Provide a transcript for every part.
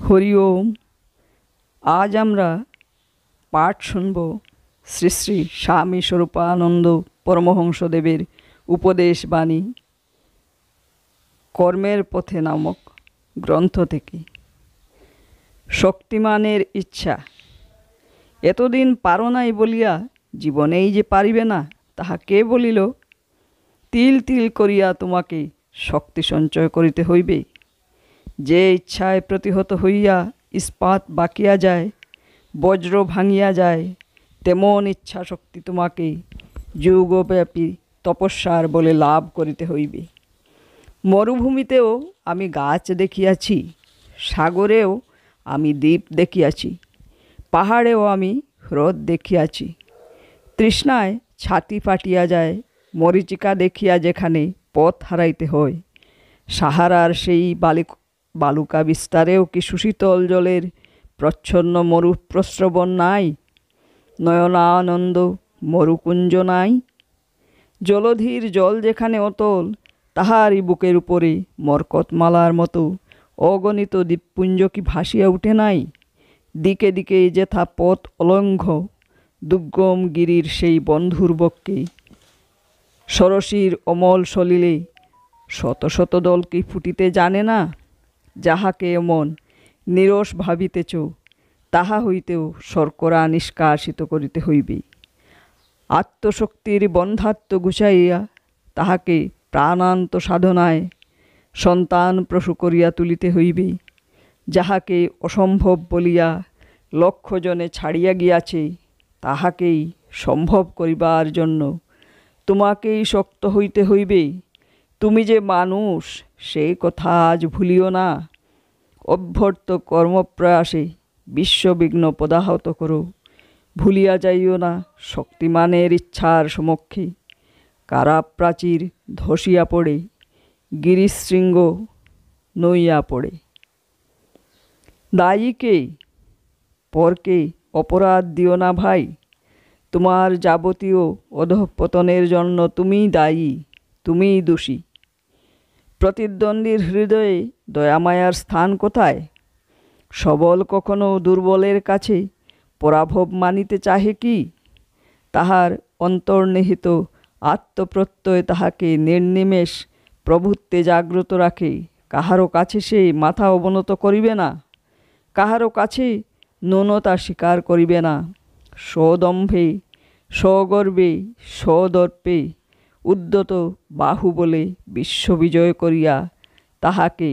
হরি ওম। আজ আমরা পাঠ শুনব শ্রী শ্রী স্বামী স্বরূপানন্দ পরমহংসদেবের উপদেশ বাণী কর্মের পথে নামক গ্রন্থ থেকে। শক্তিমানের ইচ্ছা। এতদিন পারো নাই বলিয়া জীবনেই যে পারিবে না তাহা কে বলিল? তিল তিল করিয়া তোমাকে শক্তি সঞ্চয় করিতে হইবে। যে ইচ্ছায় প্রতিহত হইয়া ইস্পাত বাকিয়া যায়, বজ্র ভাঙিয়া যায়, তেমন ইচ্ছা শক্তি তোমাকে যুগব্যাপী তপস্যার বলে লাভ করিতে হইবে। মরুভূমিতেও আমি গাছ দেখিয়াছি, সাগরেও আমি দ্বীপ দেখিয়াছি, পাহাড়েও আমি হ্রদ দেখিয়াছি। তৃষ্ণায় ছাতি ফাটিয়া যায়, মরীচিকা দেখিয়া যেখানে পথ হারাইতে হয়। সাহারার সেই বালুকা বিস্তারেও কি সুশীতল জলের প্রচ্ছন্ন মরুপ্রস্রবণ নাই? নয়নানন্দ মরুকুঞ্জ নাই? জলধির জল যেখানে অতল, তাহারই বুকের উপরে মরকতমালার মতো অগণিত দ্বীপপুঞ্জ কি ভাসিয়া উঠে নাই? দিকে দিকে যেথা পথ অলঙ্ঘ, দুর্গম গিরির সেই বন্ধুর বক্ষে সরসীর অমল সলিলে শত শত দল কি ফুটিতে জানে না? যাহাকে এমন নিরস ভাবিতেছ, তাহা হইতেও শর্করা নিষ্কাশিত করিতে হইবে। আত্মশক্তির বন্ধাত্ম গুছাইয়া তাহাকে প্রাণান্ত সাধনায় সন্তান প্রসূ করিয়া তুলিতে হইবে। যাহাকে অসম্ভব বলিয়া লক্ষজনে ছাড়িয়া গিয়াছে, তাহাকেই সম্ভব করিবার জন্য তোমাকেই শক্ত হইতে হইবে। তুমি যে মানুষ, সেই কথা আজ ভুলিও না। অভ্যর্থ কর্মপ্রয়াসে বিশ্ববিঘ্ন পদাহত করো। ভুলিয়া যাইও না শক্তিমানের ইচ্ছার সমক্ষে কারাপ্রাচীর ধসিয়া পড়ে, গিরিশৃঙ্গ নইয়া পড়ে। দায়ীকে, পরকে অপরাধ দিও না ভাই। তোমার যাবতীয় অধঃপতনের জন্য তুমিই দায়ী, তুমিই দোষী। প্রতিদ্বন্দ্বীর হৃদয়ে দয়ামায়ার স্থান কোথায়? সবল কখনো দুর্বলের কাছে পরাভব মানিতে চাহে কি? তাহার অন্তর্নিহিত আত্মপ্রত্যয় তাহাকে নির্নিমেষ প্রভুত্বে জাগ্রত রাখে। কাহারও কাছে সে মাথা অবনত করিবে না, কাহারও কাছে ন্যূনতা স্বীকার করিবে না। স্বদম্ভে, স্বগর্বে, স্বদর্পে উদ্যত বাহু বলে বিশ্ববিজয় করিয়া তাহাকে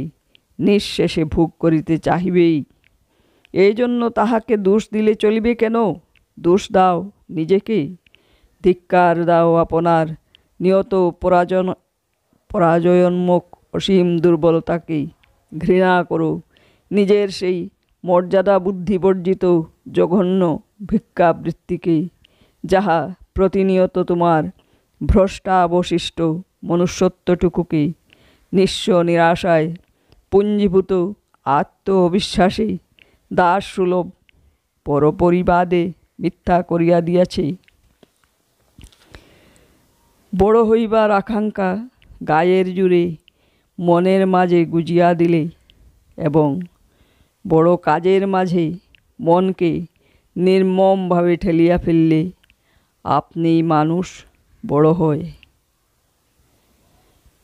নিঃশেষে ভোগ করিতে চাহিবেই। এই জন্য তাহাকে দোষ দিলে চলিবে কেন? দোষ দাও নিজেকে, ধিক্কার দাও আপনার নিয়ত পরাজয়োন্মুখ অসীম দুর্বলতাকে। ঘৃণা করো নিজের সেই মর্যাদা বুদ্ধি বর্জিত জঘন্য ভিক্ষাবৃত্তিকে, যাহা প্রতিনিয়ত তোমার ভ্রষ্টাবশিষ্ট মনুষ্যত্বটুকুকে নিঃস্ব নিরাশায় পুঞ্জীভূত আত্ম অবিশ্বাসে দাসসুলভ পরপরিবাদে মিথ্যা করিয়া দিয়াছে। বড় হইবার আকাঙ্ক্ষা গায়ের জুড়ে মনের মাঝে গুজিয়া দিলে এবং বড় কাজের মাঝে মনকে নির্মমভাবে ঠেলিয়া ফেললে আপনি মানুষ বড় হয়।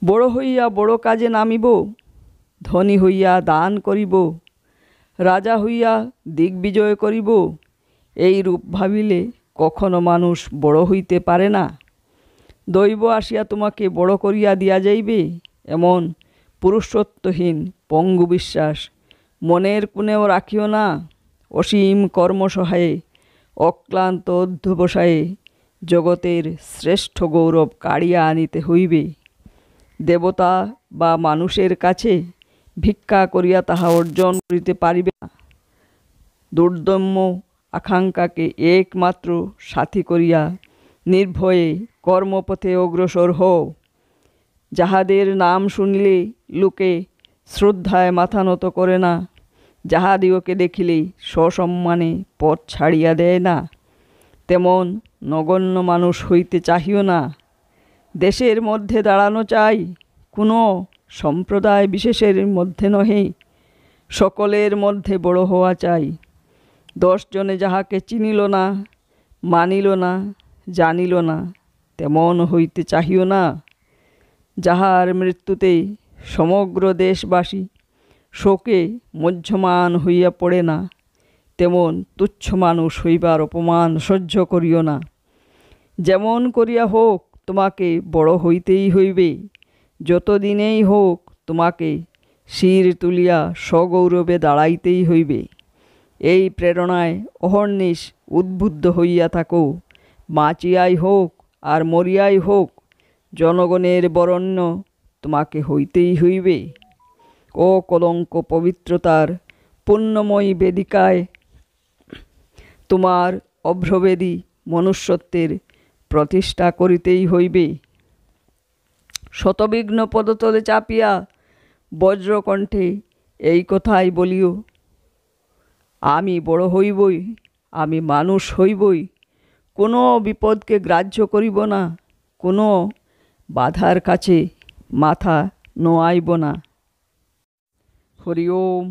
বড় হইয়া বড় কাজে নামিব, ধনী হইয়া দান করিব, রাজা হইয়া দিগ্বিজয় করিব, এই রূপ ভাবিলে কখনো মানুষ বড় হইতে পারে না। দৈব আসিয়া তোমাকে বড় করিয়া দিয়া যাইবে, এমন পুরুষত্বহীন পঙ্গু বিশ্বাস মনের কোণেও রাখিও না। অসীম কর্মসহায়ে অক্লান্ত অধ্যবসায়ে জগতের শ্রেষ্ঠ গৌরব কাড়িয়া আনিতে হইবে। দেবতা বা মানুষের কাছে ভিক্ষা করিয়া তাহা অর্জন করিতে পারিবে না। দুর্দম্য আকাঙ্ক্ষাকে একমাত্র সাথী করিয়া নির্ভয়ে কর্মপথে অগ্রসর হও। যাহাদের নাম শুনিলে লোকে শ্রদ্ধায় মাথা নত করে না, যাহাদিগকে দেখিলেই সসম্মানে পথ ছাড়িয়া দেয় না, তেমন নগণ্য মানুষ হইতে চাহিও না। দেশের মধ্যে দাঁড়ানো চাই, কোনো সম্প্রদায় বিশেষের মধ্যে নহে। সকলের মধ্যে বড় হওয়া চাই। 10 জনে যাহাকে চিনিল না, মানিল না, জানিল না, তেমন হইতে চাহিও না। যাহার মৃত্যুতে সমগ্র দেশবাসী শোকে মধ্যমান হইয়া পড়ে না, তেমন তুচ্ছ মানুষ হইবার অপমান সহ্য করিও না। যেমন করিয়া হোক তোমাকে বড় হইতেই হইবে, যতদিনেই হোক তোমাকে শির তুলিয়া সগৌরবে দাঁড়াইতেই হইবে। এই প্রেরণায় অহর্নিশ উদ্বুদ্ধ হইয়া থাকো। বাঁচিয়াই হোক আর মরিয়াই হোক, জনগণের বরেণ্য তোমাকে হইতেই হইবে। ও কলঙ্ক পবিত্রতার পুণ্যময়ী বেদিকায় তোমার অভ্রবেদী মনুষ্যত্বের প্রতিষ্ঠা করিতেই হইবে। শতবিঘ্ন পদতলে চাপিয়া বজ্রকণ্ঠে এই কথাই বলিও, আমি বড় হইবই, আমি মানুষ হইবই, কোনো বিপদকে গ্রাহ্য করিব না, কোনো বাধার কাছে মাথা নোয়াইব না। হরি ওম।